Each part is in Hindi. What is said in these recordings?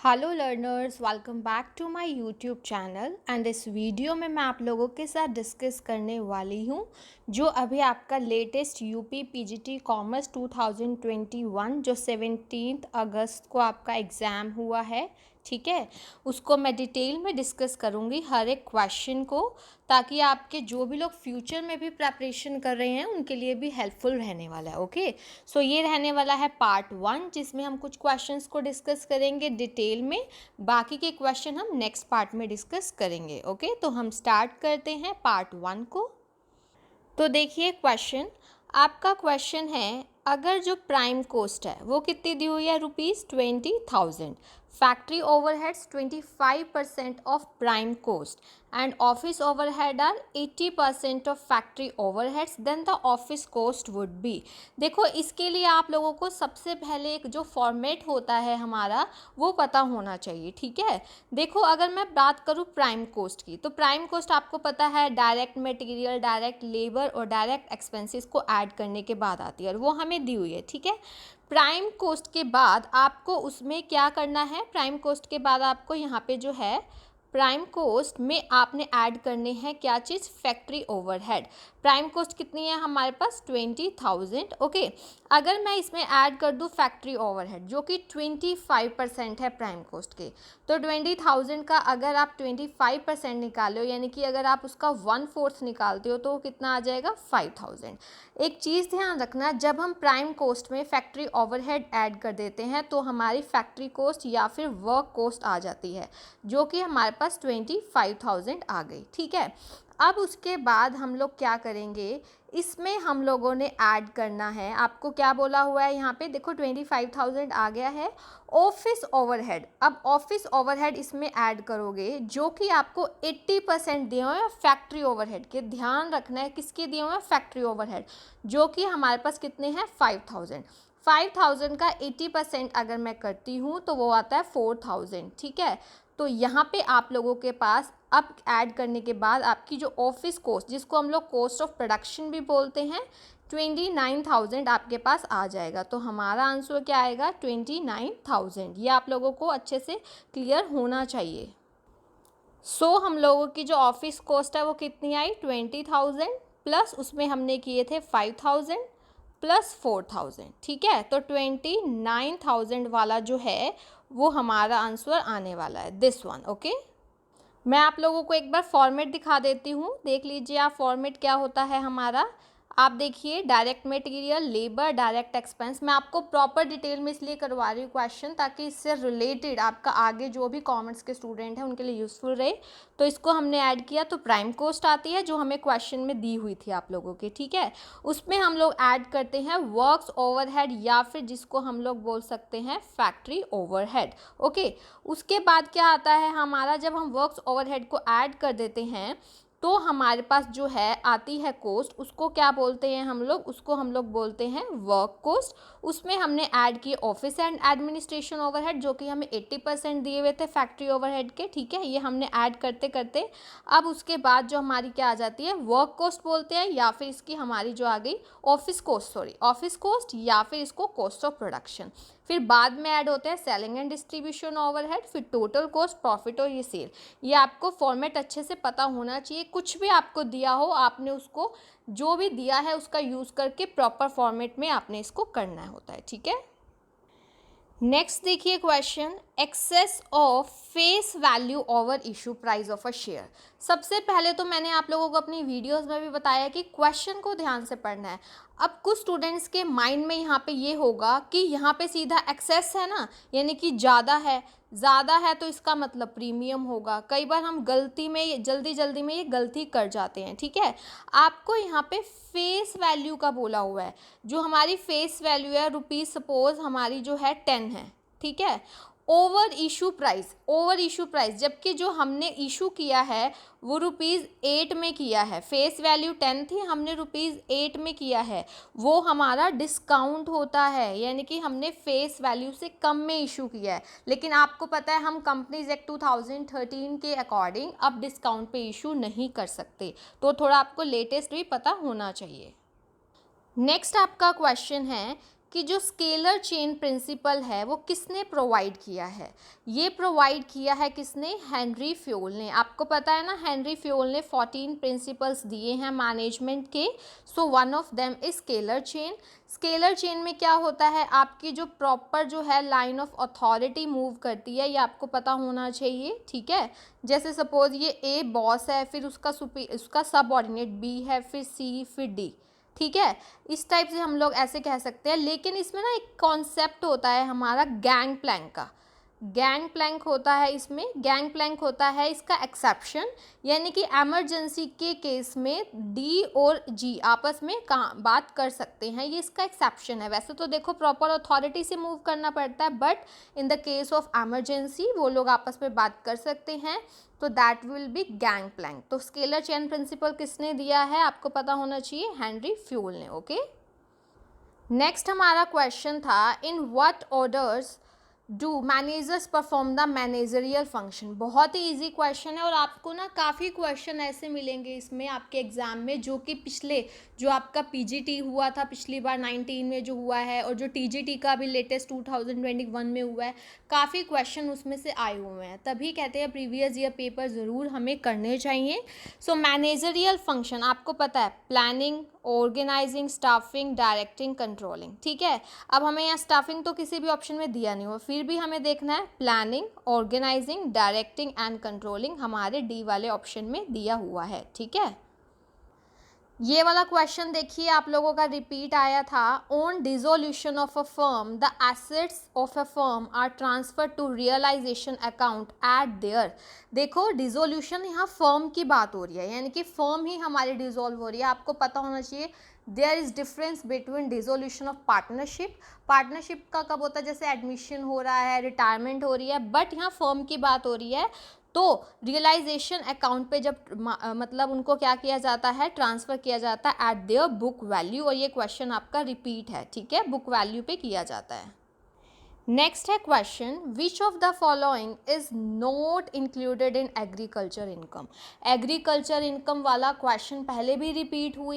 Hello learners, welcome back to my YouTube channel. And इस वीडियो में मैं आप लोगों के साथ डिस्कस करने वाली हूँ जो अभी आपका लेटेस्ट यूपी पीजीटी कॉमर्स 2021 जो 17 अगस्त को आपका एग्ज़ाम हुआ है, ठीक है, उसको मैं डिटेल में डिस्कस करूँगी हर एक क्वेश्चन को, ताकि आपके जो भी लोग फ्यूचर में भी प्रिपरेशन कर रहे हैं उनके लिए भी हेल्पफुल रहने वाला है। ओके, सो ये रहने वाला है पार्ट 1 जिसमें हम कुछ क्वेश्चंस को डिस्कस करेंगे डिटेल में। बाकी के क्वेश्चन हम नेक्स्ट पार्ट में डिस्कस करेंगे। ओके, तो हम स्टार्ट करते हैं पार्ट 1 को। तो देखिए क्वेश्चन, आपका क्वेश्चन है अगर जो प्राइम कॉस्ट है वो कितनी दी हुई है, ₹20,000। Factory overheads 25% of prime cost and office overhead are 80% of factory overheads, then the office cost would be. देखो, इसके लिए आप लोगों को सबसे पहले एक जो फॉर्मेट होता है हमारा वो पता होना चाहिए, ठीक है। देखो, अगर मैं बात करूँ प्राइम कॉस्ट की, तो प्राइम कॉस्ट आपको पता है डायरेक्ट मटेरियल, डायरेक्ट लेबर और डायरेक्ट एक्सपेंसेस को ऐड करने के बाद आती है और वो हमें दी हुई है, ठीक है। प्राइम कॉस्ट के बाद आपको उसमें क्या करना है, प्राइम कॉस्ट के बाद आपको यहाँ पे जो है प्राइम कॉस्ट में आपने ऐड करने हैं क्या चीज़, फैक्ट्री ओवरहेड। प्राइम कॉस्ट कितनी है हमारे पास, 20,000। ओके, अगर मैं इसमें ऐड कर दूँ फैक्ट्री ओवरहेड जो कि 25% है प्राइम कॉस्ट के, तो 20,000 का अगर आप 25% निकालो, यानी कि अगर आप उसका 1/4 निकालते हो तो कितना आ जाएगा, 5,000। एक चीज़ ध्यान रखना, जब हम प्राइम कॉस्ट में फैक्ट्री ओवरहेड ऐड कर देते हैं तो हमारी फैक्ट्री कॉस्ट या फिर वर्क कॉस्ट आ जाती है जो कि हमारे पास 25,000 आ गई, ठीक है। अब उसके बाद हम लोग क्या करेंगे, इसमें हम लोगों ने ऐड करना है, आपको क्या बोला हुआ है यहाँ पे, देखो 25,000 आ गया है, ऑफिस ओवरहेड। अब ऑफिस ओवरहेड इसमें ऐड करोगे जो कि आपको 80% दिए हुए हैं फैक्ट्री ओवरहेड के। ध्यान रखना है किसके दिए हुए हैं, फैक्ट्री ओवरहेड, जो कि हमारे पास कितने हैं, 5,000। 5,000 का 80% अगर मैं करती हूँ तो वो आता है 4,000, ठीक है। तो यहाँ पे आप लोगों के पास अब ऐड करने के बाद आपकी जो ऑफिस कॉस्ट, जिसको हम लोग कॉस्ट ऑफ प्रोडक्शन भी बोलते हैं, 29,000 आपके पास आ जाएगा। तो हमारा आंसर क्या आएगा, 29,000। ये आप लोगों को अच्छे से क्लियर होना चाहिए। हम लोगों की जो ऑफिस कॉस्ट है वो कितनी आई, 20,000 प्लस उसमें हमने किए थे 5,000 प्लस 4,000, ठीक है। तो 29,000 वाला जो है वो हमारा आंसर आने वाला है, दिस वन। ओके, मैं आप लोगों को एक बार फॉर्मेट दिखा देती हूँ, देख लीजिए आप फॉर्मेट क्या होता है हमारा। आप देखिए, direct material, labour, direct expense. मैं आपको प्रॉपर डिटेल में इसलिए करवा रही हूँ क्वेश्चन, ताकि इससे रिलेटेड आपका आगे जो भी कॉमर्स के स्टूडेंट हैं उनके लिए यूज़फुल रहे। तो इसको हमने ऐड किया तो प्राइम कॉस्ट आती है जो हमें क्वेश्चन में दी हुई थी आप लोगों के, ठीक है। उसमें हम लोग ऐड करते हैं वर्क्स ओवरहेड, या फिर जिसको हम लोग बोल सकते हैं फैक्ट्री ओवरहेड। ओके, उसके बाद क्या आता है हमारा, जब हम वर्क्स ओवरहेड को ऐड कर देते हैं तो हमारे पास जो है आती है कॉस्ट, उसको क्या बोलते हैं हम लोग, उसको हम लोग बोलते हैं वर्क कॉस्ट। उसमें हमने ऐड किए ऑफिस एंड एडमिनिस्ट्रेशन ओवरहेड जो कि हमें 80% दिए हुए थे फैक्ट्री ओवरहेड के, ठीक है। ये हमने ऐड करते करते अब उसके बाद जो हमारी क्या आ जाती है, वर्क कॉस्ट बोलते हैं, या फिर इसकी हमारी जो आ गई office cost, sorry office cost, या फिर इसको कॉस्ट ऑफ प्रोडक्शन। फिर बाद में ऐड होते हैं सेलिंग एंड डिस्ट्रीब्यूशन ओवरहेड, फिर टोटल कॉस्ट, प्रॉफिट और ये सेल। ये आपको फॉर्मेट अच्छे से पता होना चाहिए। कुछ भी आपको दिया हो, आपने उसको जो भी दिया है उसका यूज़ करके प्रॉपर फॉर्मेट में आपने इसको करना होता है, ठीक है। नेक्स्ट देखिए question, excess of face value over issue price of a share. सबसे पहले तो मैंने आप लोगों को अपनी वीडियोस में भी बताया कि क्वेश्चन को ध्यान से पढ़ना है। अब कुछ स्टूडेंट्स के माइंड में यहाँ पे ये होगा कि यहाँ पे सीधा एक्सेस है ना, यानी कि ज़्यादा है तो इसका मतलब प्रीमियम होगा। कई बार हम गलती में, जल्दी में ये गलती कर जाते हैं, ठीक है। आपको यहाँ पे फेस वैल्यू का बोला हुआ है, जो हमारी फेस वैल्यू है रुपीज़, सपोज हमारी जो है 10 है, ठीक है। ओवर इशू प्राइस जबकि जो हमने इशू किया है वो ₹8 में किया है, फेस वैल्यू 10 थी, हमने ₹8 में किया है, वो हमारा डिस्काउंट होता है, यानी कि हमने फेस वैल्यू से कम में इशू किया है। लेकिन आपको पता है हम कंपनीज एक्ट 2013 के अकॉर्डिंग अब डिस्काउंट पे इशू नहीं कर सकते, तो थोड़ा आपको लेटेस्ट भी पता होना चाहिए। नेक्स्ट आपका क्वेश्चन है कि जो स्केलर चेन प्रिंसिपल है वो किसने प्रोवाइड किया है। ये प्रोवाइड किया है किसने, हेनरी फ्योल ने। आपको पता है ना, हेनरी फ्योल ने 14 प्रिंसिपल्स दिए हैं मैनेजमेंट के। So one of them is scalar chain. Scalar chain में क्या होता है, आपकी जो प्रॉपर जो है लाइन ऑफ अथॉरिटी मूव करती है, ये आपको पता होना चाहिए, ठीक है। जैसे सपोज ये ए बॉस है, फिर उसका सबऑर्डिनेट बी है, फिर सी, फिर डी, ठीक है। इस टाइप से हम लोग ऐसे कह सकते हैं। लेकिन इसमें ना एक कॉन्सेप्ट होता है हमारा गैंग प्लैंक का। गैंग प्लैंक होता है इसमें, गैंग प्लैंक होता है इसका एक्सेप्शन, यानी कि एमरजेंसी के केस में डी और जी आपस में बात कर सकते हैं, ये इसका एक्सेप्शन है। वैसे तो देखो प्रॉपर अथॉरिटी से मूव करना पड़ता है, but in the case of emergency वो लोग आपस में बात कर सकते हैं, तो that will be gang plank. तो स्केलर चेन प्रिंसिपल किसने दिया है, आपको पता होना चाहिए, हेनरी फ्यूल ने। ओके, नेक्स्ट हमारा क्वेश्चन था, in what orders do managers perform the managerial function. बहुत ही इजी क्वेश्चन है, और आपको ना काफ़ी क्वेश्चन ऐसे मिलेंगे इसमें आपके एग्जाम में, जो कि पिछले जो आपका पीजीटी हुआ था पिछली बार 19 में जो हुआ है, और जो टीजीटी का भी लेटेस्ट 2021 में हुआ है, काफ़ी क्वेश्चन उसमें से आए हुए हैं। तभी कहते हैं प्रीवियस ईयर पेपर ज़रूर हमें करने चाहिए। सो मैनेजरियल फंक्शन आपको पता है, planning, organizing, staffing, directing, controlling, ठीक है। अब हमें यहाँ स्टाफिंग तो किसी भी ऑप्शन में दिया नहीं हुआ, फिर भी हमें देखना है planning, organizing, directing and controlling हमारे डी वाले ऑप्शन में दिया हुआ है, ठीक है। ये वाला क्वेश्चन देखिए आप लोगों का रिपीट आया था, on dissolution of a firm the assets of a firm are transfer to realisation account at their. देखो डिसोल्यूशन यहाँ फर्म की बात हो रही है, यानी कि फर्म ही हमारी डिसॉल्व हो रही है। आपको पता होना चाहिए there is difference between dissolution of partnership. Partnership का कब होता है, जैसे एडमिशन हो रहा है, रिटायरमेंट हो रही है, बट यहाँ फर्म की बात हो रही है। तो रियलाइजेशन अकाउंट पे जब मतलब उनको क्या किया जाता है, ट्रांसफ़र किया जाता है एट देयर बुक वैल्यू, और ये क्वेश्चन आपका रिपीट है, ठीक है, बुक वैल्यू पे किया जाता है। नेक्स्ट है question, which of the following is not included in agriculture income. Agriculture income वाला क्वेश्चन पहले भी रिपीट हुआ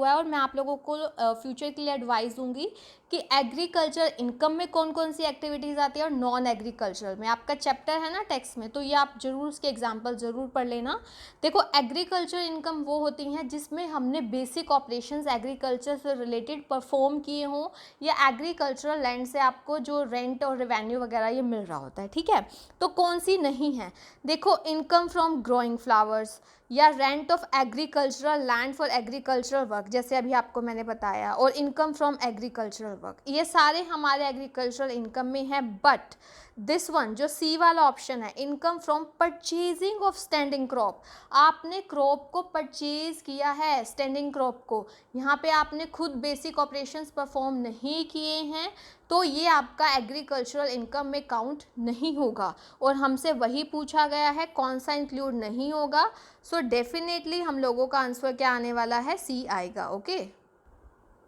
है, और मैं आप लोगों को फ्यूचर के लिए एडवाइस दूंगी कि एग्रीकल्चर इनकम में कौन कौन सी एक्टिविटीज़ आती है, और नॉन एग्रीकल्चर में आपका चैप्टर है ना टेक्स्ट में, तो ये आप जरूर उसके एग्जाम्पल ज़रूर पढ़ लेना। देखो एग्रीकल्चर इनकम वो होती हैं जिसमें हमने बेसिक ऑपरेशंस एग्रीकल्चर से रिलेटेड परफॉर्म किए हों, या एग्रीकल्चरल लैंड से आपको जो रेंट और रेवेन्यू वगैरह ये मिल रहा होता है, ठीक है। तो कौन सी नहीं है, देखो इनकम फ्रॉम ग्रोइंग फ्लावर्स, या rent of agricultural land for agricultural work, जैसे अभी आपको मैंने बताया, और इनकम फ्रॉम एग्रीकल्चरल वर्क, ये सारे हमारे एग्रीकल्चरल इनकम में है। बट दिस वन जो सी वाला ऑप्शन है, income from purchasing of standing crop, आपने क्रॉप को परचेज किया है, स्टैंडिंग क्रॉप को, यहाँ पे आपने खुद बेसिक ऑपरेशंस परफॉर्म नहीं किए हैं, तो ये आपका एग्रीकल्चरल इनकम में काउंट नहीं होगा। और हमसे वही पूछा गया है कौन सा इंक्लूड नहीं होगा, सो डेफिनेटली हम लोगों का आंसर क्या आने वाला है, सी आएगा। ओके,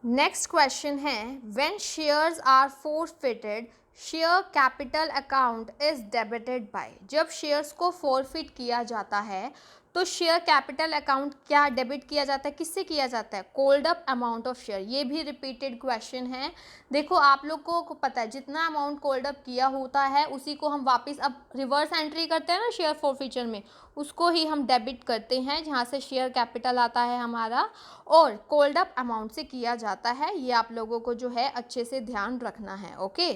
नेक्स्ट क्वेश्चन है, when shares are forfeited share capital account is debited by. जब शेयर्स को फोरफिट किया जाता है तो शेयर कैपिटल अकाउंट क्या डेबिट किया जाता है, किससे किया जाता है, called up amount of share. ये भी रिपीटेड क्वेश्चन है। देखो आप लोग को पता है जितना अमाउंट कॉल्ड अप किया होता है उसी को हम वापस अब रिवर्स एंट्री करते हैं ना शेयर फोरफिचर में, उसको ही हम डेबिट करते हैं जहाँ से शेयर कैपिटल आता है हमारा, और कॉल्ड अप अमाउंट से किया जाता है। ये आप लोगों को जो है अच्छे से ध्यान रखना है। ओके,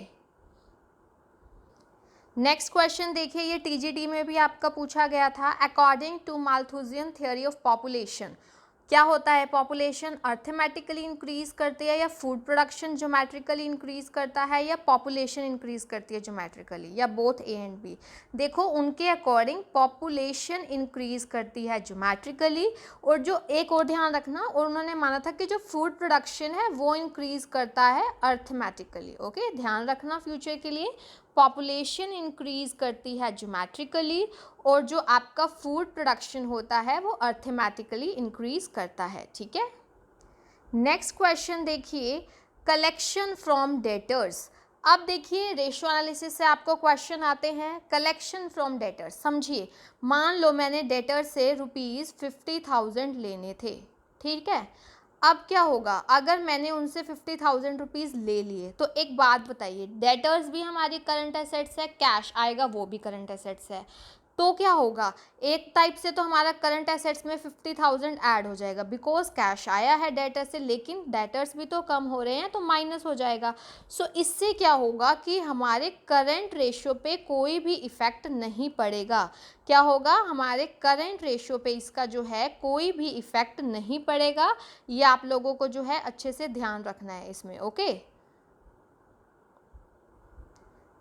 नेक्स्ट क्वेश्चन देखिए, ये टीजीटी में भी आपका पूछा गया था। According to Malthusian theory of population, क्या होता है, पॉपुलेशन अर्थमेटिकली इंक्रीज करती है, या फूड प्रोडक्शन ज्योमेट्रिकली इंक्रीज करता है, या पॉपुलेशन इंक्रीज करती है ज्योमेट्रिकली, या बोथ ए एंड बी। देखो उनके अकॉर्डिंग पॉपुलेशन इंक्रीज करती है ज्योमेट्रिकली, और जो एक और ध्यान रखना, और उन्होंने माना था कि जो फूड प्रोडक्शन है वो इंक्रीज करता है अर्थमेटिकली। ओके, ध्यान रखना फ्यूचर के लिए, पॉपुलेशन इंक्रीज करती है ज्योमेट्रिकली, और जो आपका फूड प्रोडक्शन होता है वो अर्थमेटिकली इंक्रीज करता है, ठीक है। नेक्स्ट क्वेश्चन देखिए, कलेक्शन फ्रॉम डेटर्स। अब देखिए रेशियो एनालिसिस से आपको क्वेश्चन आते हैं, कलेक्शन फ्रॉम डेटर्स। समझिए, मान लो मैंने डेटर से ₹50,000 लेने थे, ठीक है। अब क्या होगा, अगर मैंने उनसे 50,000 रुपीज़ ले लिए, तो एक बात बताइए, डेटर्स भी हमारी करंट एसेट्स है, कैश आएगा वो भी करंट एसेट्स है, तो क्या होगा, एक टाइप से तो हमारा करंट एसेट्स में 50,000 ऐड हो जाएगा बिकॉज कैश आया है डेटर से, लेकिन डेटर्स भी तो कम हो रहे हैं तो माइनस हो जाएगा। सो इससे क्या होगा कि हमारे करंट रेशियो पे कोई भी इफ़ेक्ट नहीं पड़ेगा। क्या होगा, हमारे करंट रेशियो पे इसका जो है कोई भी इफ़ेक्ट नहीं पड़ेगा। ये आप लोगों को जो है अच्छे से ध्यान रखना है इसमें, ओके।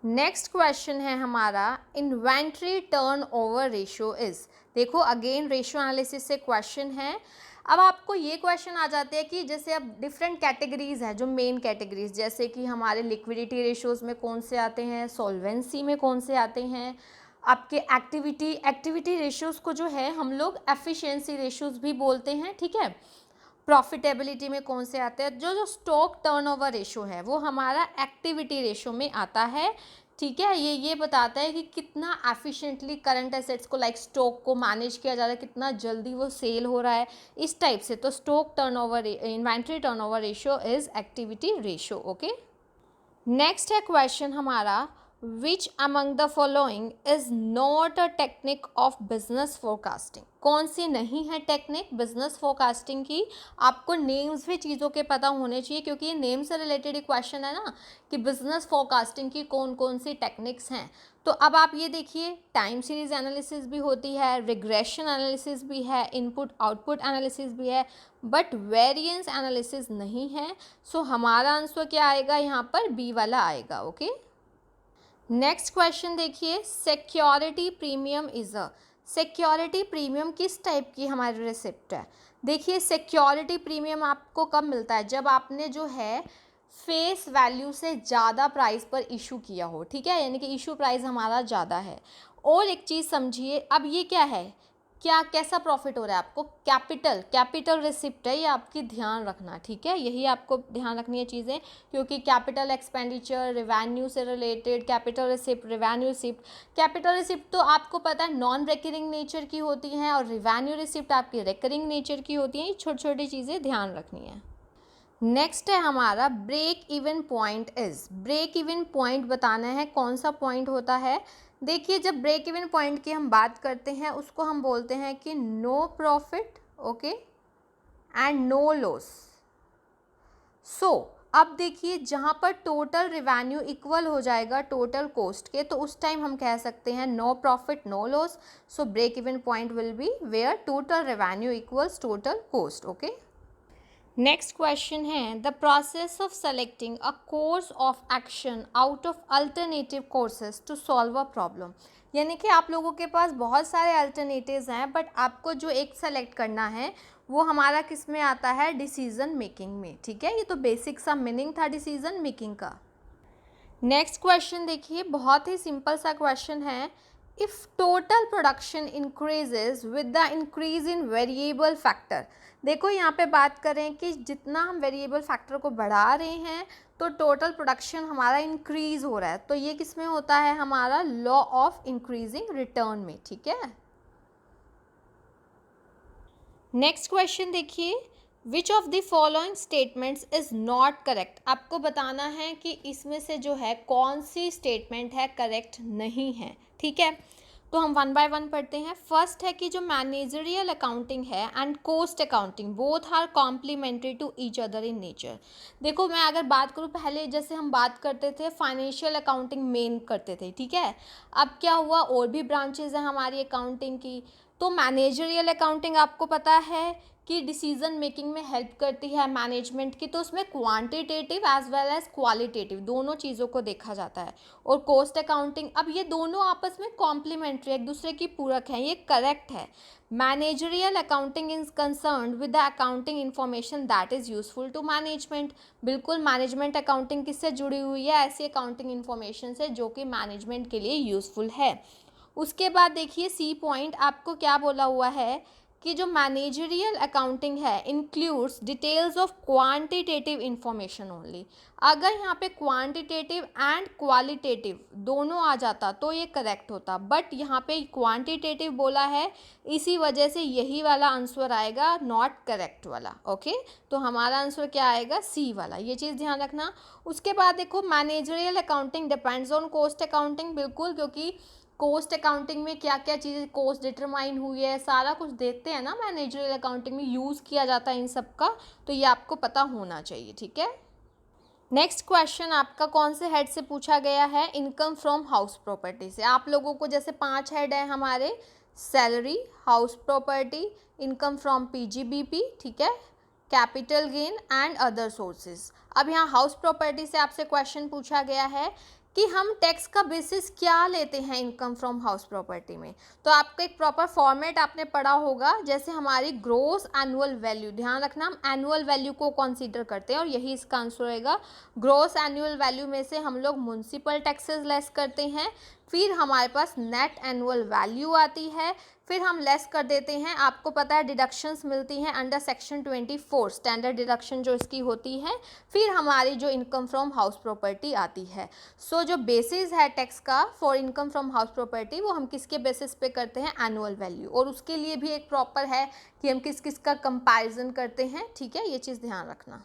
नेक्स्ट क्वेश्चन है हमारा, इन्वेंट्री टर्नओवर रेशियो इज। देखो अगेन रेशियो एनालिसिस से क्वेश्चन है। अब आपको ये क्वेश्चन आ जाते हैं कि जैसे अब डिफरेंट कैटेगरीज हैं, जो मेन कैटेगरीज, जैसे कि हमारे लिक्विडिटी रेशियोज में कौन से आते हैं, सॉल्वेंसी में कौन से आते हैं, आपके एक्टिविटी रेशियोज को जो है हम लोग एफिशिएंसी रेशियोज भी बोलते हैं, ठीक है। प्रॉफिटेबिलिटी में कौन से आते हैं, जो जो स्टॉक टर्नओवर रेशो है वो हमारा एक्टिविटी रेशो में आता है, ठीक है। ये बताता है कि कितना एफिशिएंटली करंट एसेट्स को लाइक स्टॉक को मैनेज किया जा रहा है, कितना जल्दी वो सेल हो रहा है, इस टाइप से। तो stock turnover, inventory turnover ratio is activity ratio, okay. Next है क्वेश्चन हमारा, which among the following is not a technique of business forecasting. कौन सी नहीं है टेक्निक बिजनेस फोरकास्टिंग की। आपको नेम्स भी चीज़ों के पता होने चाहिए, क्योंकि ये नेम से रिलेटेड ही क्वेश्चन है ना, कि बिजनेस फोरकास्टिंग की कौन कौन सी टेक्निक्स हैं। तो अब आप ये देखिए, टाइम सीरीज एनालिसिस भी होती है, रिग्रेशन एनालिसिस भी है, इनपुट आउटपुट एनालिसिस भी है, बट वेरिएंस एनालिसिस नहीं है। सो हमारा आंसर क्या आएगा यहाँ पर, बी वाला आएगा, ओके। नेक्स्ट क्वेश्चन देखिए, security premium is a. Security premium किस टाइप की हमारी रिसिप्ट है। देखिए सिक्योरिटी प्रीमियम आपको कब मिलता है, जब आपने जो है फेस वैल्यू से ज़्यादा प्राइस पर इशू किया हो, ठीक है, यानी कि इशू प्राइस हमारा ज़्यादा है। और एक चीज़ समझिए, अब ये क्या है, क्या कैसा प्रॉफिट हो रहा है आपको, कैपिटल रिसिप्ट है, ये आपकी ध्यान रखना, ठीक है। यही आपको ध्यान रखनी है चीज़ें, क्योंकि कैपिटल एक्सपेंडिचर रिवेन्यू से related, capital receipt, revenue receipt. Capital receipt तो आपको पता है नॉन रिकरिंग नेचर की होती हैं, और रिवेन्यू रिसिप्ट आपकी रिकरिंग नेचर की होती हैं। ये छोटी छोटी चीज़ें ध्यान रखनी है। नेक्स्ट है हमारा, break even point is. Break even point बताना है, कौन सा पॉइंट होता है। देखिए जब ब्रेक इवन पॉइंट की हम बात करते हैं, उसको हम बोलते हैं कि no profit, okay, and no loss. So अब देखिए, जहाँ पर टोटल रिवेन्यू इक्वल हो जाएगा टोटल कॉस्ट के, तो उस टाइम हम कह सकते हैं no profit no loss. So break even point will be where total revenue equals total cost, okay. Next question है, the process of selecting a course of action out of alternative courses to solve a problem. यानी कि आप लोगों के पास बहुत सारे अल्टरनेटिव्स हैं, बट आपको जो एक सेलेक्ट करना है वो हमारा किस में आता है, डिसीजन मेकिंग में, ठीक है। ये तो बेसिक सा मीनिंग था डिसीजन मेकिंग का। नेक्स्ट क्वेश्चन देखिए, बहुत ही सिंपल सा क्वेश्चन है, if total production increases with the increase in variable factor. देखो यहाँ पे बात करें कि जितना हम वेरिएबल फैक्टर को बढ़ा रहे हैं तो टोटल प्रोडक्शन हमारा इंक्रीज हो रहा है, तो ये किस में होता है, हमारा लॉ ऑफ इंक्रीजिंग रिटर्न में, ठीक है। नेक्स्ट क्वेश्चन देखिए, which of the following statements is not correct. आपको बताना है कि इसमें से जो है कौन सी स्टेटमेंट है करेक्ट नहीं है, ठीक है। तो हम वन बाय वन पढ़ते हैं। फर्स्ट है कि जो मैनेजरियल अकाउंटिंग है and cost accounting both are complementary to each other in nature. देखो मैं अगर बात करूँ, पहले जैसे हम बात करते थे फाइनेंशियल अकाउंटिंग मेन करते थे, ठीक है। अब क्या हुआ, और भी ब्रांचेज हैं हमारी अकाउंटिंग की। तो मैनेजरियल अकाउंटिंग आपको पता है कि डिसीजन मेकिंग में हेल्प करती है मैनेजमेंट की, तो उसमें quantitative as well as qualitative दोनों चीज़ों को देखा जाता है। और कॉस्ट अकाउंटिंग, अब ये दोनों आपस में कॉम्प्लीमेंट्री, एक दूसरे की पूरक हैं, ये करेक्ट है। Managerial accounting is concerned with the accounting information that is useful to management. बिल्कुल मैनेजमेंट अकाउंटिंग किससे जुड़ी हुई है, ऐसी अकाउंटिंग इन्फॉर्मेशन से जो कि मैनेजमेंट के लिए यूजफुल है। उसके बाद देखिए सी पॉइंट, आपको क्या बोला हुआ है कि जो मैनेजरियल अकाउंटिंग है includes details of quantitative information only. अगर यहाँ पे क्वांटिटेटिव एंड क्वालिटेटिव दोनों आ जाता तो ये करेक्ट होता, बट यहाँ पे क्वांटिटेटिव बोला है, इसी वजह से यही वाला आंसर आएगा, नॉट करेक्ट वाला। ओके, तो हमारा आंसर क्या आएगा, सी वाला, ये चीज़ ध्यान रखना। उसके बाद देखो managerial accounting depends on cost accounting, बिल्कुल, क्योंकि कॉस्ट अकाउंटिंग में क्या क्या चीज़ें कॉस्ट डिटरमाइन हुई है, सारा कुछ देखते हैं ना, मैनेजरियल अकाउंटिंग में यूज़ किया जाता है इन सब का, तो ये आपको पता होना चाहिए, ठीक है। नेक्स्ट क्वेश्चन आपका कौन से हेड से पूछा गया है, इनकम फ्रॉम हाउस प्रॉपर्टी से। आप लोगों को जैसे 5 हेड है हमारे, salary, house property, income from PGBP, ठीक है, capital gain and other sources. अब यहाँ हाउस प्रॉपर्टी से आपसे क्वेश्चन पूछा गया है कि हम टैक्स का बेसिस क्या लेते हैं इनकम फ्रॉम हाउस प्रॉपर्टी में। तो आपका एक प्रॉपर फॉर्मेट आपने पढ़ा होगा, जैसे हमारी ग्रोस एनुअल वैल्यू, ध्यान रखना हम एनुअल वैल्यू को कंसीडर करते हैं और यही इसका आंसर रहेगा। ग्रोस एनुअल वैल्यू में से हम लोग म्युनिसिपल टैक्सेस लेस करते हैं, फिर हमारे पास नेट एनुअल वैल्यू आती है, फिर हम लेस कर देते हैं, आपको पता है डिडक्शंस मिलती हैं अंडर सेक्शन 24 स्टैंडर्ड डिडक्शन जो इसकी होती है, फिर हमारी जो इनकम फ्रॉम हाउस प्रॉपर्टी आती है। सो जो बेसिस है टैक्स का for income from house property, वो हम किसके बेसिस पे करते हैं, एनुअल वैल्यू, और उसके लिए भी एक प्रॉपर है कि हम किस किस का कंपैरिजन करते हैं, ठीक है, ये चीज़ ध्यान रखना।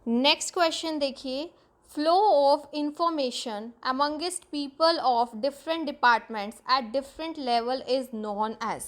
नेक्स्ट क्वेश्चन देखिए, flow of information amongst people of different departments at different level is known as।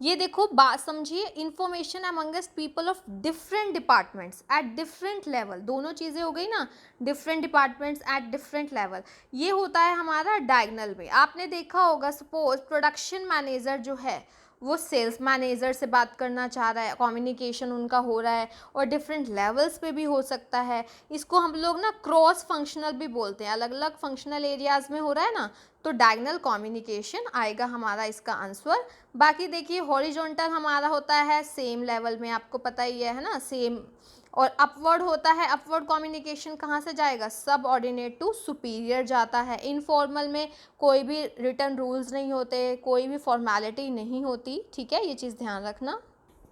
ये देखो बात समझिए, information amongst people of different departments at different level, दोनों चीज़ें हो गई ना, different departments at different level, ये होता है हमारा डायगनल में। आपने देखा होगा सपोज प्रोडक्शन मैनेजर जो है वो सेल्स मैनेजर से बात करना चाह रहा है, कम्युनिकेशन उनका हो रहा है, और डिफरेंट लेवल्स पे भी हो सकता है। इसको हम लोग ना क्रॉस फंक्शनल भी बोलते हैं, अलग अलग फंक्शनल एरियाज में हो रहा है ना, तो डायगोनल कम्युनिकेशन आएगा हमारा इसका आंसर। बाकी देखिए हॉरिजॉन्टल हमारा होता है सेम लेवल में, आपको पता ही है ना, सेम, और अपवर्ड होता है, अपवर्ड कम्युनिकेशन कहाँ से जाएगा, सब ऑर्डिनेट टू सुपीरियर जाता है। इनफॉर्मल में कोई भी रिटर्न रूल्स नहीं होते, कोई भी फॉर्मेलिटी नहीं होती, ठीक है, ये चीज़ ध्यान रखना।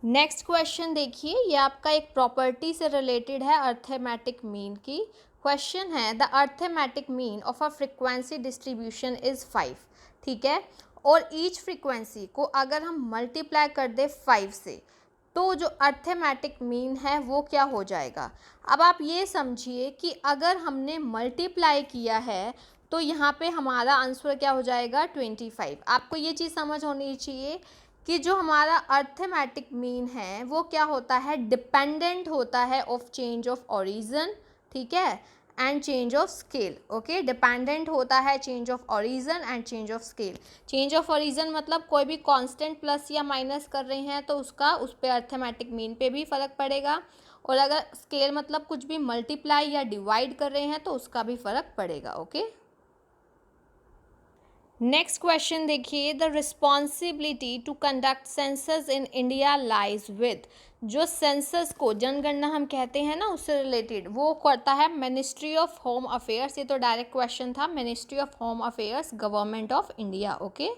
नेक्स्ट क्वेश्चन देखिए, ये आपका एक प्रॉपर्टी से रिलेटेड है, अर्थमेटिक मीन की क्वेश्चन है। The arithmetic mean of a frequency distribution is 5, ठीक है, और ईच फ्रिक्वेंसी को अगर हम मल्टीप्लाई कर दे 5 से, तो जो अर्थमेटिक मीन है वो क्या हो जाएगा। अब आप ये समझिए कि अगर हमने मल्टीप्लाई किया है तो यहाँ पे हमारा आंसर क्या हो जाएगा, 25। आपको ये चीज़ समझ होनी चाहिए कि जो हमारा अर्थमेटिक मीन है वो क्या होता है, डिपेंडेंट होता है ऑफ चेंज ऑफ ओरिजिन, ठीक है, and change of scale. Okay, dependent होता है change of origin and change of scale. Change of origin मतलब कोई भी कांस्टेंट प्लस या माइनस कर रहे हैं तो उसका उस पर अर्थमेटिक मीन पे भी फ़र्क पड़ेगा, और अगर स्केल मतलब कुछ भी मल्टीप्लाई या डिवाइड कर रहे हैं तो उसका भी फ़र्क पड़ेगा। ओके, नेक्स्ट क्वेश्चन देखिए, the responsibility to conduct census in India lies with. जो सेंसस को जनगणना हम कहते हैं ना, उससे रिलेटेड वो करता है मिनिस्ट्री ऑफ होम अफेयर्स। ये तो डायरेक्ट क्वेश्चन था, ministry of home affairs, government of India. Okay,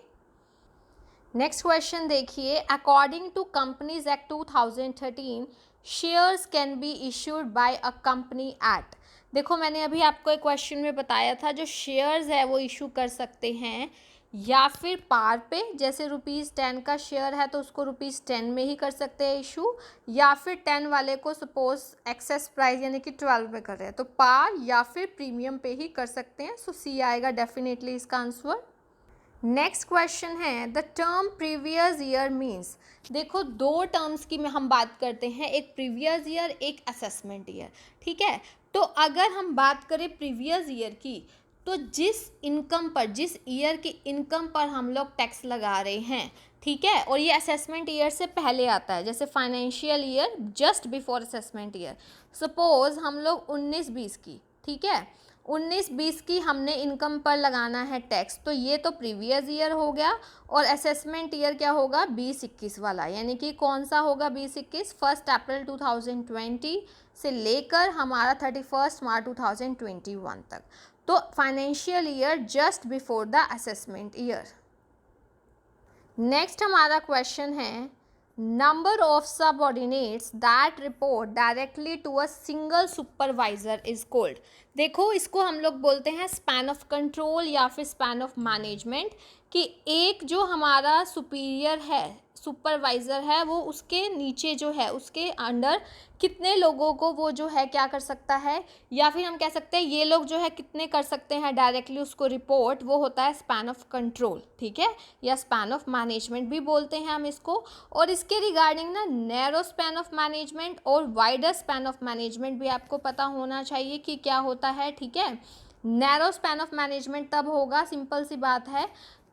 next question देखिए, according to companies act 2013 shares can be issued by a company at. देखो मैंने अभी आपको एक क्वेश्चन में बताया था, जो शेयर्स है वो इशू कर सकते हैं या फिर पार पे, जैसे ₹10 का शेयर है तो उसको ₹10 में ही कर सकते हैं इशू, या फिर 10 वाले को सपोज एक्सेस प्राइस यानी कि 12 में कर रहे हैं तो पार या फिर प्रीमियम पे ही कर सकते हैं। सो सी आएगा डेफिनेटली इसका आंसर। नेक्स्ट क्वेश्चन है, the term previous year means. देखो दो टर्म्स की में हम बात करते हैं, एक प्रीवियस ईयर, एक असेसमेंट ईयर, ठीक है। तो अगर हम बात करें प्रीवियस ईयर की, तो जिस इनकम पर, जिस ईयर की इनकम पर हम लोग टैक्स लगा रहे हैं, ठीक है, और ये असेसमेंट ईयर से पहले आता है, जैसे financial year just before assessment year. Suppose हम लोग 19-20 की, ठीक है, 19-20 की हमने इनकम पर लगाना है टैक्स, तो ये तो प्रीवियस ईयर हो गया, और असेसमेंट ईयर क्या होगा, 20-21 वाला, यानी कि कौन सा होगा 20-21, 1 अप्रैल 2020 से लेकर हमारा 31 मार्च 2021 तक, तो financial year just before the assessment year. Next हमारा क्वेश्चन है, number of subordinates that report directly to a single supervisor is called। देखो इसको हम लोग बोलते हैं स्पैन ऑफ कंट्रोल या फिर स्पैन ऑफ मैनेजमेंट, कि एक जो हमारा सुपीरियर है, सुपरवाइज़र है, वो उसके नीचे जो है, उसके अंडर कितने लोगों को वो जो है क्या कर सकता है, या फिर हम कह सकते हैं ये लोग जो है कितने कर सकते हैं डायरेक्टली उसको रिपोर्ट, वो होता है स्पैन ऑफ कंट्रोल, ठीक है, या स्पैन ऑफ मैनेजमेंट भी बोलते हैं हम इसको। और इसके रिगार्डिंग ना नैरो स्पैन ऑफ मैनेजमेंट और वाइडर स्पैन ऑफ मैनेजमेंट भी आपको पता होना चाहिए कि क्या होता है, ठीक है। नैरो स्पैन ऑफ मैनेजमेंट तब होगा, सिंपल सी बात है,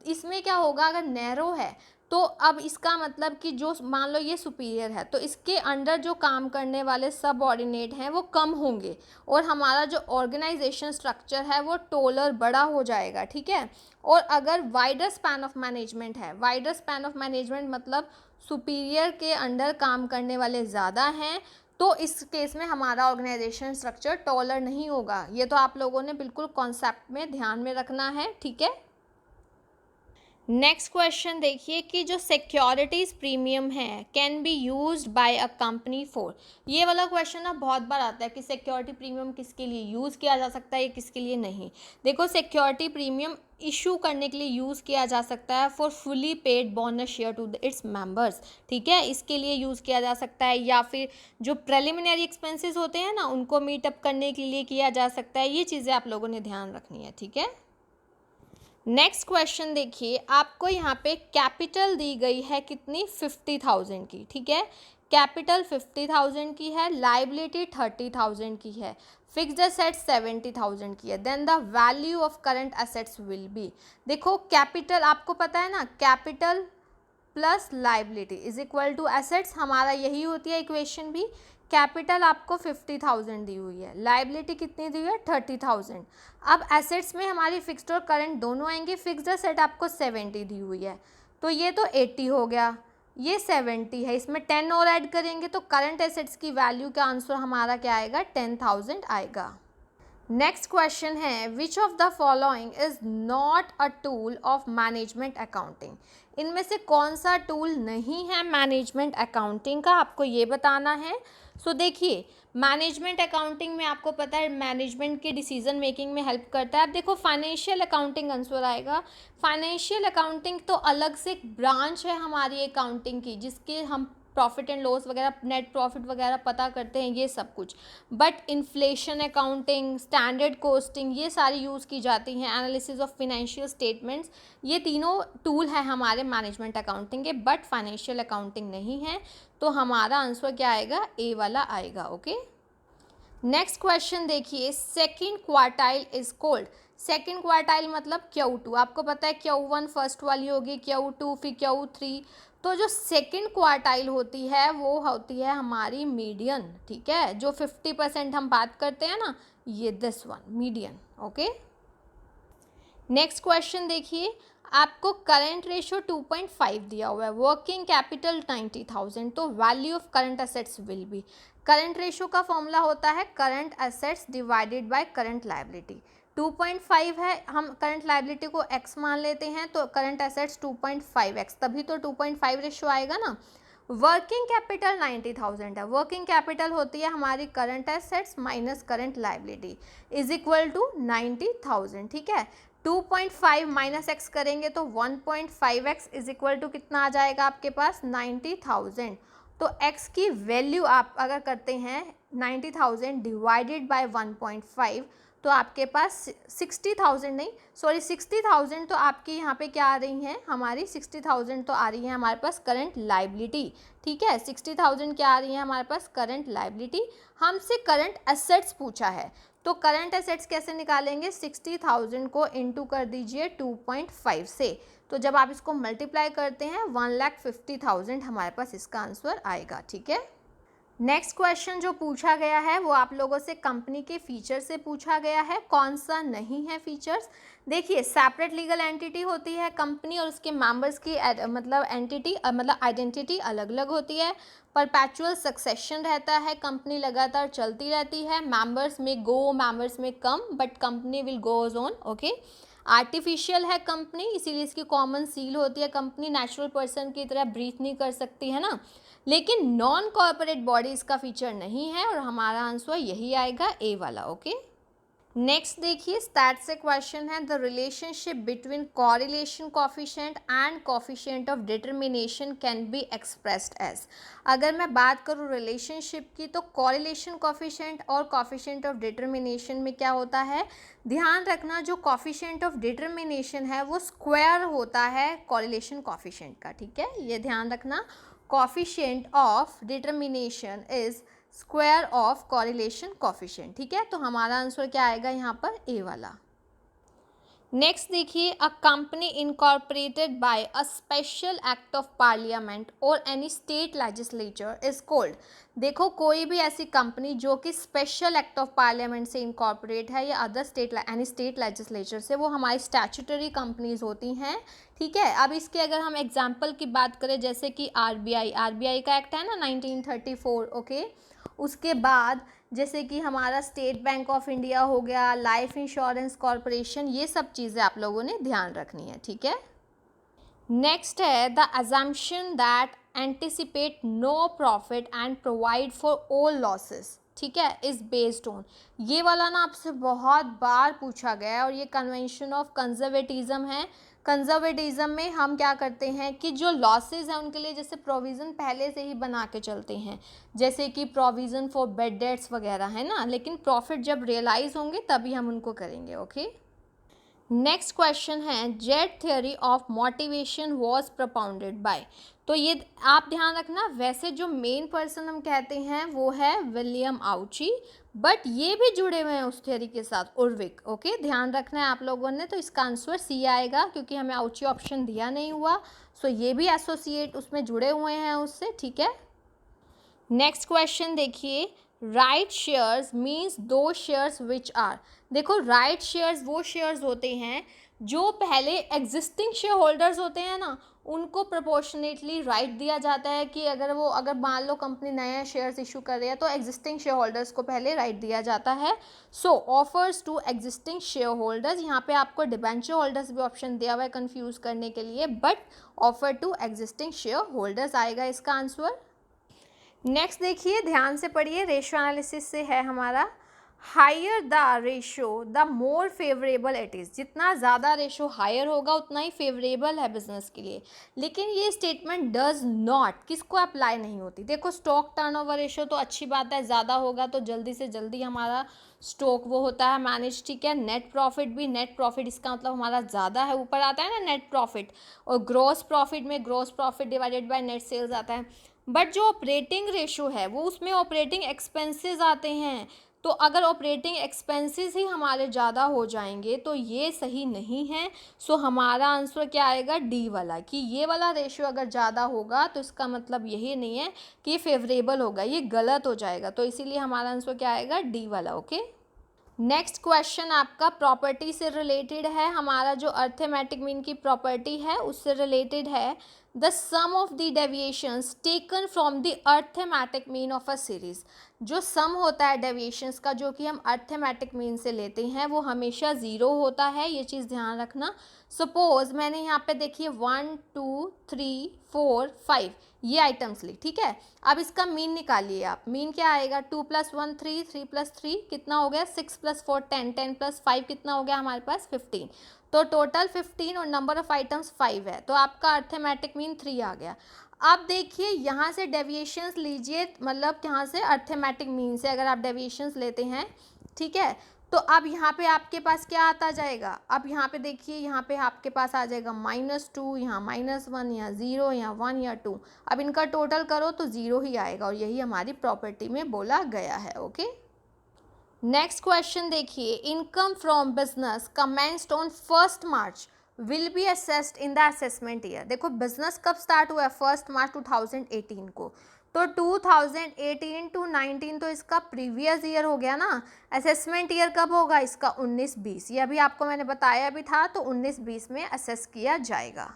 इसमें क्या होगा, अगर नैरो है तो अब इसका मतलब कि जो मान लो ये सुपीरियर है तो इसके अंडर जो काम करने वाले सबऑर्डिनेट हैं वो कम होंगे और हमारा जो ऑर्गेनाइजेशन स्ट्रक्चर है वो टोलर बड़ा हो जाएगा, ठीक है। और अगर वाइडर स्पैन ऑफ मैनेजमेंट है, वाइडर स्पैन ऑफ मैनेजमेंट मतलब सुपीरियर के अंडर काम करने वाले ज़्यादा हैं, तो इस केस में हमारा ऑर्गेनाइजेशन स्ट्रक्चर टॉलर नहीं होगा। ये तो आप लोगों ने बिल्कुल कॉन्सेप्ट में ध्यान में रखना है, ठीक है। नेक्स्ट क्वेश्चन देखिए कि जो सिक्योरिटीज़ प्रीमियम है can be used by a company for. ये वाला क्वेश्चन ना बहुत बार आता है कि सिक्योरिटी प्रीमियम किसके लिए यूज़ किया जा सकता है, ये किसके लिए नहीं। देखो सिक्योरिटी प्रीमियम इशू करने के लिए यूज़ किया जा सकता है for fully paid bonus share to its members, ठीक है, इसके लिए यूज़ किया जा सकता है, या फिर जो प्रेलिमिनरी एक्सपेंसेस होते हैं ना उनको मीटअप करने के लिए किया जा सकता है। ये चीज़ें आप लोगों ने ध्यान रखनी है, ठीक है। नेक्स्ट क्वेश्चन देखिए, आपको यहाँ पे कैपिटल दी गई है कितनी, 50,000 की, ठीक है, कैपिटल 50,000 की है, लाइबिलिटी 30,000 की है, फिक्स्ड एसेट्स 70,000 की है, then the value of current assets will be. देखो कैपिटल आपको पता है ना, capital plus liability is equal to assets, हमारा यही होती है इक्वेशन भी। कैपिटल आपको 50,000 दी हुई है, लाइबिलिटी कितनी दी हुई है, 30,000। अब एसेट्स में हमारी फिक्स्ड और करंट दोनों आएंगे, फिक्स्ड एसेट आपको 70 दी हुई है, तो ये तो 80 हो गया, ये 70 है, इसमें 10 और ऐड करेंगे तो करंट एसेट्स की वैल्यू का आंसर हमारा क्या आएगा, 10,000 आएगा। नेक्स्ट क्वेश्चन है, which of the following is not a tool of management accounting. इनमें से कौन सा टूल नहीं है मैनेजमेंट अकाउंटिंग का, आपको ये बताना है। सो देखिए मैनेजमेंट अकाउंटिंग में आपको पता है मैनेजमेंट के डिसीजन मेकिंग में हेल्प करता है। अब देखो फाइनेंशियल अकाउंटिंग आंसर आएगा। फाइनेंशियल अकाउंटिंग तो अलग से एक ब्रांच है हमारी अकाउंटिंग की, जिसके हम प्रॉफिट एंड लॉस वगैरह, नेट प्रॉफिट वगैरह पता करते हैं, ये सब कुछ। But inflation accounting, standard costing, ये सारी यूज़ की जाती हैं, एनालिसिस ऑफ फिनेंशियल स्टेटमेंट्स, ये तीनों टूल है हमारे मैनेजमेंट अकाउंटिंग के, बट फाइनेंशियल अकाउंटिंग नहीं है। तो हमारा आंसर क्या आएगा, ए वाला आएगा, ओके। नेक्स्ट क्वेश्चन देखिए, second quartile is called. Second quartile मतलब Q2, आपको पता है Q1 फर्स्ट वाली होगी, Q2 फिर Q3, तो जो सेकेंड क्वार्टाइल होती है वो होती है हमारी मीडियन, ठीक है, जो 50% हम बात करते हैं ना, ये this one median, okay. Next question देखिए, आपको करंट रेशो 2.5 दिया हुआ है, वर्किंग कैपिटल 90,000, तो value of current assets will B. Current ratio का फॉर्मूला होता है current assets divided by current liability. 2.5 है, हम करंट लायबिलिटी को x मान लेते हैं, तो करंट एसेट्स 2.5x, तभी तो 2.5 रेशो आएगा ना। वर्किंग कैपिटल 90,000 है, वर्किंग कैपिटल होती है हमारी current assets minus current liability is equal to 90,000, ठीक है। 2.5 माइनस एक्स करेंगे तो 1.5x इज इक्वल टू कितना आ जाएगा आपके पास, 90,000। तो x की वैल्यू आप अगर करते हैं 90,000 डिवाइडेड बाय 1.5, तो आपके पास 60,000 नहीं, सॉरी 60,000 तो आपकी यहाँ पे क्या आ रही हैं, हमारी 60,000 तो आ रही है हमारे पास करंट लायबिलिटी, ठीक है। 60,000 क्या आ रही है हमारे पास, करंट लायबिलिटी। हमसे करंट एसेट्स पूछा है, तो करंट एसेट्स कैसे निकालेंगे, 60,000 को इंटू कर दीजिए 2.5 से, तो जब आप इसको मल्टीप्लाई करते हैं 1,50,000 हमारे पास इसका आंसर आएगा, ठीक है। नेक्स्ट क्वेश्चन जो पूछा गया है वो आप लोगों से कंपनी के फीचर से पूछा गया है, कौन सा नहीं है फीचर्स। देखिए सेपरेट लीगल एंटिटी होती है कंपनी, और उसके मेंबर्स की मतलब एंटिटी मतलब आइडेंटिटी अलग अलग होती है। परपैचुअल सक्सेशन रहता है, कंपनी लगातार चलती रहती है, मेंबर्स में गो, मेंबर्स में come, but company will goes on, okay. Artificial है कंपनी, इसीलिए इसकी कॉमन सील होती है, कंपनी नेचुरल पर्सन की तरह ब्रीथ नहीं कर सकती है ना। लेकिन नॉन कॉर्पोरेट बॉडी इसका फीचर नहीं है और हमारा आंसर यही आएगा ए वाला। ओके, नेक्स्ट देखिए, स्टैट से क्वेश्चन है, the relationship between correlation coefficient and coefficient of determination can be expressed as. अगर मैं बात करूँ रिलेशनशिप की, तो कॉरिलेशन कॉफिशिएंट और कॉफिशिएंट ऑफ डिटर्मिनेशन में क्या होता है, ध्यान रखना जो कॉफिशिएंट ऑफ डिटर्मिनेशन है वो स्क्वायर होता है कॉरिलेशन कॉफिशिएंट का, ठीक है, ये ध्यान रखना। Coefficient of determination is square of correlation coefficient, ठीक है। तो हमारा आंसर क्या आएगा यहाँ पर, ए वाला। नेक्स्ट देखिए, a company incorporated by a special act of parliament और any state legislature is called. देखो, कोई भी ऐसी कंपनी जो कि स्पेशल एक्ट ऑफ पार्लियामेंट से इनकॉर्पोरेट है या अदर एनी स्टेट लेजिस्लेचर से, वो हमारी स्टैट्यूटरी कंपनीज होती हैं, ठीक है। अब इसके अगर हम एग्जाम्पल की बात करें, जैसे कि आरबीआई का एक्ट है ना 1934, ओके। उसके बाद जैसे कि हमारा स्टेट बैंक ऑफ इंडिया हो गया, लाइफ इंश्योरेंस कॉरपोरेशन, ये सब चीज़ें आप लोगों ने ध्यान रखनी है, ठीक है। नेक्स्ट है, the assumption that anticipate no profit and provide for all losses, ठीक है, इज बेस्ड ऑन। ये वाला ना आपसे बहुत बार पूछा गया है और ये कन्वेंशन ऑफ कंजर्वेटिज्म है। कंजर्वेटिज्म में हम क्या करते हैं कि जो लॉसेस हैं उनके लिए जैसे प्रोविज़न पहले से ही बना के चलते हैं, जैसे कि प्रोविज़न फॉर बेड डेट्स वगैरह है ना, लेकिन प्रॉफिट जब रियलाइज़ होंगे तभी हम उनको करेंगे। ओके, नेक्स्ट क्वेश्चन है, Z theory of motivation was propounded by. तो ये आप ध्यान रखना, वैसे जो मेन पर्सन हम कहते हैं वो है विलियम आउची, बट ये भी जुड़े हुए हैं उस थ्योरी के साथ, उर्विक। ओके, ध्यान रखना है आप लोगों ने। तो इसका आंसर सी आएगा क्योंकि हमें आउची ऑप्शन दिया नहीं हुआ, सो ये भी एसोसिएट उसमें जुड़े हुए हैं उससे, ठीक है। नेक्स्ट क्वेश्चन देखिए, राइट शेयर्स मीन्स दो शेयर्स विच आर। देखो, राइट शेयर्स वो शेयर्स होते हैं जो पहले एग्जिस्टिंग शेयर होल्डर्स होते हैं ना, उनको प्रोपोर्शनेटली राइट दिया जाता है कि अगर मान लो कंपनी नया शेयर्स इशू कर रही है तो एग्जिस्टिंग शेयर होल्डर्स को पहले राइट दिया जाता है। So offers to existing share holders, यहाँ पे आपको डिबेंचर होल्डर्स भी ऑप्शन दिया हुआ है कंफ्यूज करने के लिए, but offer to existing share holders आएगा इसका आंसर। नेक्स्ट देखिए, ध्यान से पढ़िए, रेशियो एनालिसिस से है हमारा, higher the ratio the more favourable it is. जितना ज़्यादा रेशियो हायर होगा उतना ही फेवरेबल है बिजनेस के लिए। लेकिन ये स्टेटमेंट डज नॉट, किसको अप्लाई नहीं होती। देखो, स्टॉक टर्नओवर रेशियो तो अच्छी बात है, ज़्यादा होगा तो जल्दी से जल्दी हमारा स्टॉक वो होता है मैनेज, ठीक है। नेट प्रॉफिट भी, नेट प्रॉफिट इसका मतलब हमारा ज़्यादा है, ऊपर आता है ना नेट प्रॉफिट, और ग्रॉस प्रॉफिट में gross profit divided by net sales आता है। बट जो ऑपरेटिंग रेशो है वो उसमें ऑपरेटिंग एक्सपेंसेस आते हैं, तो अगर ऑपरेटिंग एक्सपेंसेस ही हमारे ज़्यादा हो जाएंगे तो ये सही नहीं है। सो हमारा आंसर क्या आएगा, डी वाला, कि ये वाला रेशियो अगर ज़्यादा होगा तो इसका मतलब यही नहीं है कि ये फेवरेबल होगा, ये गलत हो जाएगा। तो इसीलिए हमारा आंसर क्या आएगा, डी वाला। ओके, नेक्स्ट क्वेश्चन आपका प्रॉपर्टी से रिलेटेड है, हमारा जो अर्थमेटिक मीन की प्रॉपर्टी है उससे रिलेटेड है। The sum of the deviations taken from the arithmetic mean of a series. जो सम होता है डेविएशंस का जो कि हम अर्थमेटिक मीन से लेते हैं वो हमेशा ज़ीरो होता है, ये चीज़ ध्यान रखना। सपोज मैंने यहाँ पे देखिए 1 2 3 4 5 ये आइटम्स ली, ठीक है। अब इसका मीन निकालिए आप, मीन क्या आएगा, 2 + 1 3, 3 + 3 कितना हो गया, 6 + 4 10, 10 + 5 कितना हो गया हमारे पास 15। तो टोटल 15 और नंबर ऑफ आइटम्स 5 है, तो आपका अर्थमेटिक मीन 3 आ गया। अब देखिए यहाँ से डेविएशंस लीजिए, मतलब यहाँ से अर्थमेटिक मीन से अगर आप डेविएशंस लेते हैं, ठीक है, तो अब यहाँ पे आपके पास क्या आता जाएगा, अब यहाँ पे देखिए, यहाँ पे आपके पास आ जाएगा -2, यहाँ -1, यहाँ 0, यहाँ 1 या 2। अब इनका टोटल करो तो 0 ही आएगा, और यही हमारी प्रॉपर्टी में बोला गया है। ओके, नेक्स्ट क्वेश्चन देखिए, income from business commenced on 1 March will be assessed in the assessment year. देखो, बिजनेस कब स्टार्ट हुआ है, 1 मार्च 2018 को, तो 2018 to 19 तो इसका प्रीवियस ईयर हो गया ना। असेसमेंट ईयर कब होगा इसका, 19-20, ये अभी आपको मैंने बताया भी था, तो 19-20 में असेस किया जाएगा।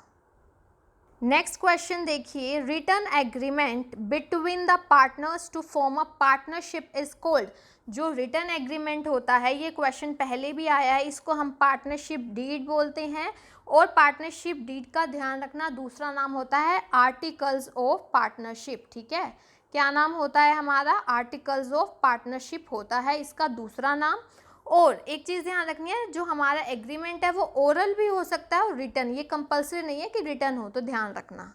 नेक्स्ट क्वेश्चन देखिए, written agreement between the partners to form a partnership is called. जो रिटर्न एग्रीमेंट होता है, ये क्वेश्चन पहले भी आया है, इसको हम पार्टनरशिप डीड बोलते हैं। और पार्टनरशिप डीड का ध्यान रखना, दूसरा नाम होता है आर्टिकल्स ऑफ पार्टनरशिप। ठीक है, क्या नाम होता है हमारा? आर्टिकल्स ऑफ पार्टनरशिप होता है इसका दूसरा नाम। और एक चीज़ ध्यान रखनी है, जो हमारा एग्रीमेंट है वो ओरल भी हो सकता है और रिटर्न, ये कंपल्सरी नहीं है कि रिटर्न हो, तो ध्यान रखना।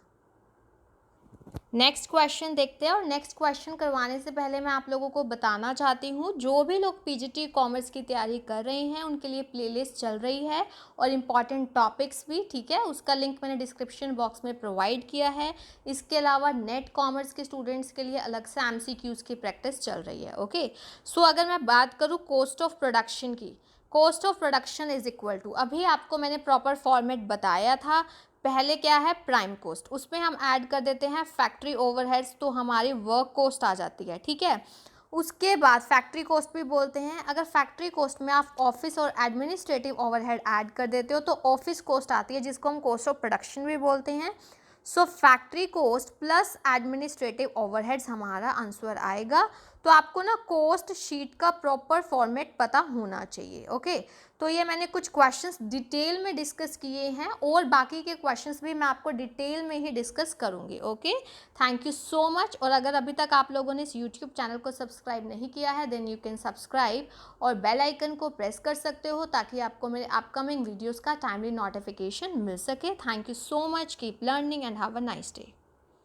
नेक्स्ट क्वेश्चन देखते हैं। और नेक्स्ट क्वेश्चन करवाने से पहले मैं आप लोगों को बताना चाहती हूँ, जो भी लोग पीजीटी कॉमर्स की तैयारी कर रहे हैं उनके लिए प्लेलिस्ट चल रही है और इम्पॉर्टेंट टॉपिक्स भी। ठीक है, उसका लिंक मैंने डिस्क्रिप्शन बॉक्स में प्रोवाइड किया है। इसके अलावा नेट कॉमर्स के स्टूडेंट्स के लिए अलग से MCQs की प्रैक्टिस चल रही है। ओके, सो अगर मैं बात करूँ कॉस्ट ऑफ प्रोडक्शन की, cost of production is equal to, अभी आपको मैंने प्रॉपर फॉर्मेट बताया था। पहले क्या है? प्राइम कॉस्ट, उसमें हम ऐड कर देते हैं फैक्ट्री ओवरहेड्स, तो हमारी वर्क कॉस्ट आ जाती है। ठीक है, उसके बाद फैक्ट्री कॉस्ट भी बोलते हैं। अगर फैक्ट्री कॉस्ट में आप ऑफिस और एडमिनिस्ट्रेटिव ओवरहेड ऐड कर देते हो तो ऑफिस कॉस्ट आती है, जिसको हम कॉस्ट ऑफ प्रोडक्शन भी बोलते हैं। So factory cost plus administrative overheads हमारा आंसर आएगा। तो आपको ना कॉस्ट शीट का प्रॉपर फॉर्मेट पता होना चाहिए। ओके, तो ये मैंने कुछ क्वेश्चंस डिटेल में डिस्कस किए हैं और बाकी के क्वेश्चंस भी मैं आपको डिटेल में ही डिस्कस करूंगी। Okay, thank you so much. और अगर अभी तक आप लोगों ने इस यूट्यूब चैनल को सब्सक्राइब नहीं किया है देन यू कैन सब्सक्राइब और बेल आइकन को प्रेस कर सकते हो, ताकि आपको मेरे अपकमिंग वीडियोज़ का टाइमली नोटिफिकेशन मिल सके। Thank you so much, keep learning and have a nice day.